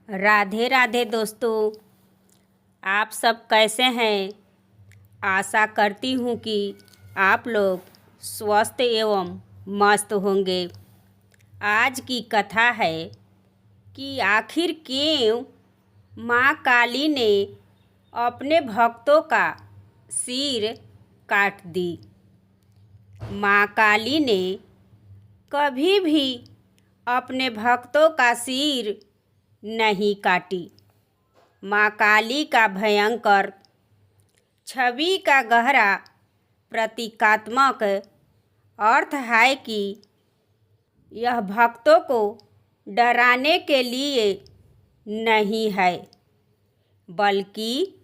राधे राधे दोस्तों, आप सब कैसे हैं। आशा करती हूँ कि आप लोग स्वस्थ एवं मस्त होंगे। आज की कथा है कि आखिर क्यों माँ काली ने अपने भक्तों का सिर काट दी। माँ काली ने कभी भी अपने भक्तों का सिर नहीं काटी। माँ काली का भयंकर छवि का गहरा प्रतीकात्मक अर्थ है कि यह भक्तों को डराने के लिए नहीं है, बल्कि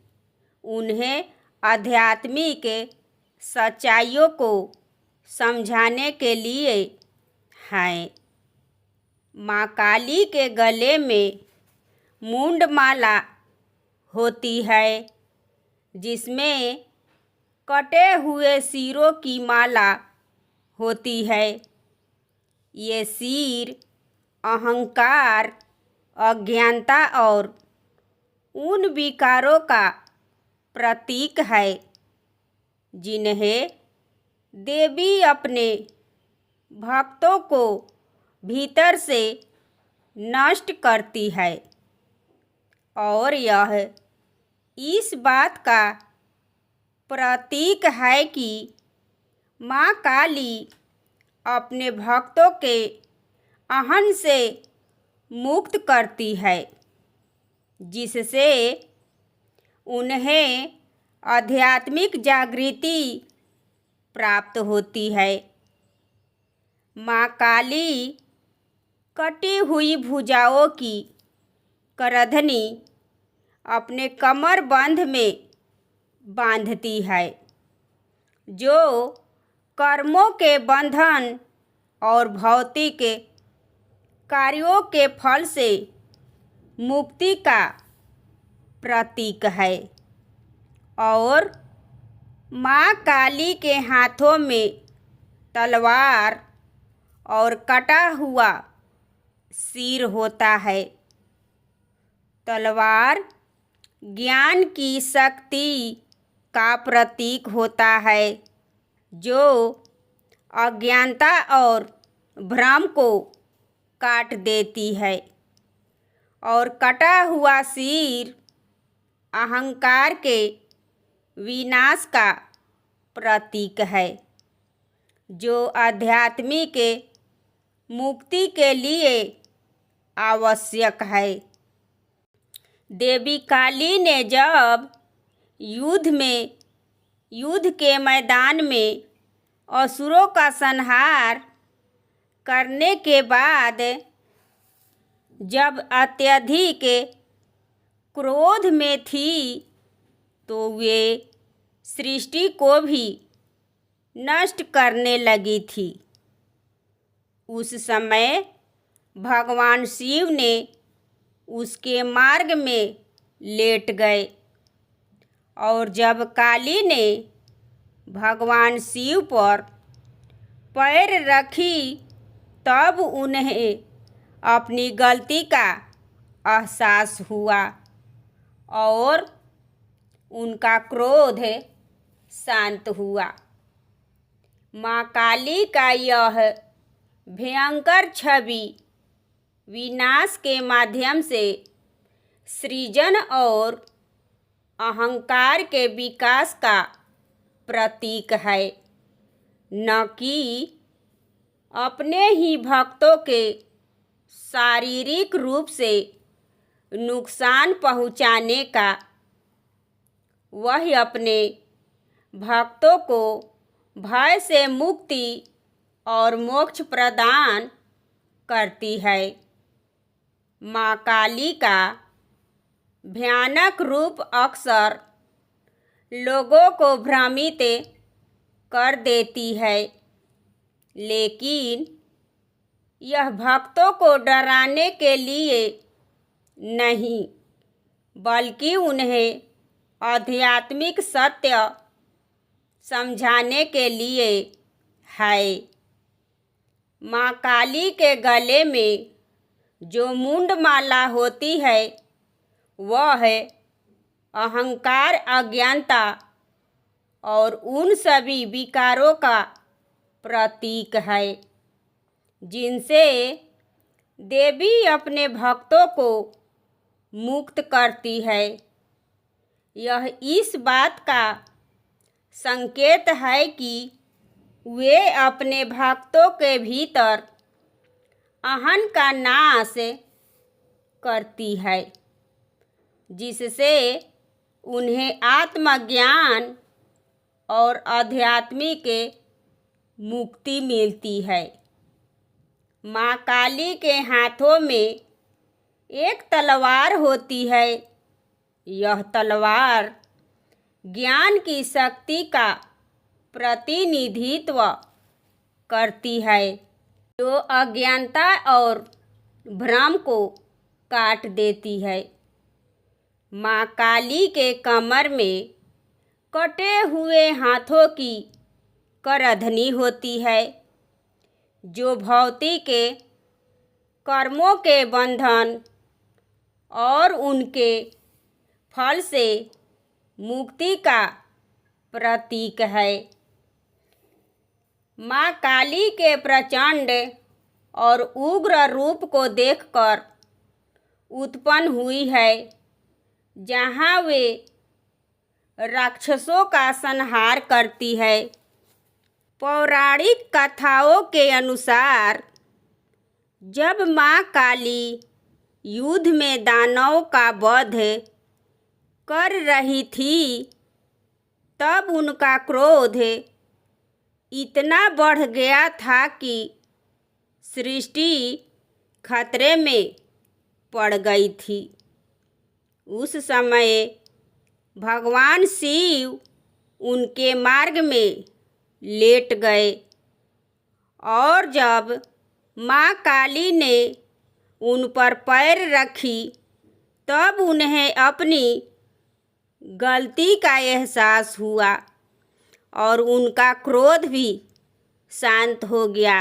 उन्हें आध्यात्मिक सच्चाइयों को समझाने के लिए है। माँ काली के गले में मुंडमाला होती है, जिसमें कटे हुए सिरों की माला होती है। ये सिर अहंकार, अज्ञानता और उन विकारों का प्रतीक है जिन्हें देवी अपने भक्तों को भीतर से नष्ट करती है। और यह इस बात का प्रतीक है कि माँ काली अपने भक्तों के अहं से मुक्त करती है, जिससे उन्हें आध्यात्मिक जागृति प्राप्त होती है। माँ काली कटी हुई भुजाओं की करधनी अपने कमरबंध में बांधती है, जो कर्मों के बंधन और भौतिक कार्यों के फल से मुक्ति का प्रतीक है। और माँ काली के हाथों में तलवार और कटा हुआ सिर होता है। तलवार ज्ञान की शक्ति का प्रतीक होता है, जो अज्ञानता और भ्रम को काट देती है। और कटा हुआ सिर अहंकार के विनाश का प्रतीक है, जो आध्यात्मिक मुक्ति के लिए आवश्यक है। देवी काली ने जब युद्ध के मैदान में असुरों का संहार करने के बाद जब अत्यधिक क्रोध में थी, तो वे सृष्टि को भी नष्ट करने लगी थी। उस समय भगवान शिव ने उसके मार्ग में लेट गए, और जब काली ने भगवान शिव पर पैर रखी, तब उन्हें अपनी गलती का एहसास हुआ और उनका क्रोध शांत हुआ। माँ काली का यह भयंकर छवि विनाश के माध्यम से सृजन और अहंकार के विकास का प्रतीक है, न कि अपने ही भक्तों के शारीरिक रूप से नुकसान पहुंचाने का। वह अपने भक्तों को भय से मुक्ति और मोक्ष प्रदान करती है। माँ काली का भयानक रूप अक्सर लोगों को भ्रमित कर देती है, लेकिन यह भक्तों को डराने के लिए नहीं, बल्कि उन्हें आध्यात्मिक सत्य समझाने के लिए है। माँ काली के गले में जो मुंडमाला होती है वह है अहंकार, अज्ञानता और उन सभी विकारों का प्रतीक है जिनसे देवी अपने भक्तों को मुक्त करती है। यह इस बात का संकेत है कि वे अपने भक्तों के भीतर अहं का नाश करती है, जिससे उन्हें आत्मज्ञान और आध्यात्मिक मुक्ति मिलती है। माँ काली के हाथों में एक तलवार होती है। यह तलवार ज्ञान की शक्ति का प्रतिनिधित्व करती है, जो अज्ञानता और भ्रम को काट देती है। माँ काली के कमर में कटे हुए हाथों की करधनी होती है, जो भौतिक कर्मों के बंधन और उनके फल से मुक्ति का प्रतीक है। माँ काली के प्रचंड और उग्र रूप को देखकर उत्पन्न हुई है, जहाँ वे राक्षसों का संहार करती है। पौराणिक कथाओं के अनुसार जब माँ काली युद्ध में दानवों का वध कर रही थी, तब उनका क्रोध इतना बढ़ गया था कि सृष्टि खतरे में पड़ गई थी। उस समय भगवान शिव उनके मार्ग में लेट गए और जब माँ काली ने उन पर पैर रखी, तब उन्हें अपनी गलती का एहसास हुआ और उनका क्रोध भी शांत हो गया।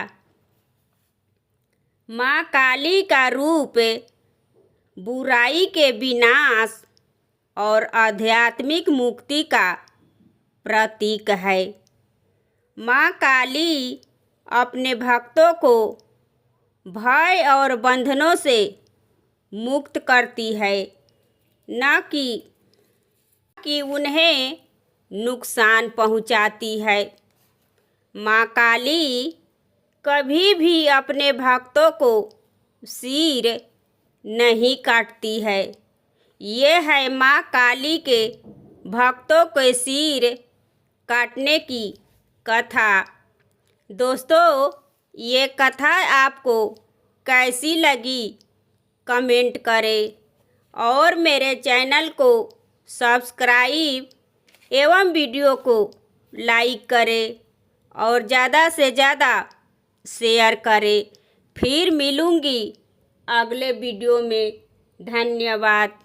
माँ काली का रूप बुराई के विनाश और आध्यात्मिक मुक्ति का प्रतीक है। माँ काली अपने भक्तों को भय और बंधनों से मुक्त करती है, न कि उन्हें नुकसान पहुंचाती है। माँ काली कभी भी अपने भक्तों को सिर नहीं काटती है। ये है माँ काली के भक्तों के सिर काटने की कथा। दोस्तों, ये कथा आपको कैसी लगी कमेंट करें और मेरे चैनल को सब्सक्राइब एवं वीडियो को लाइक करें और ज़्यादा से ज़्यादा शेयर करें। फिर मिलूँगी अगले वीडियो में। धन्यवाद।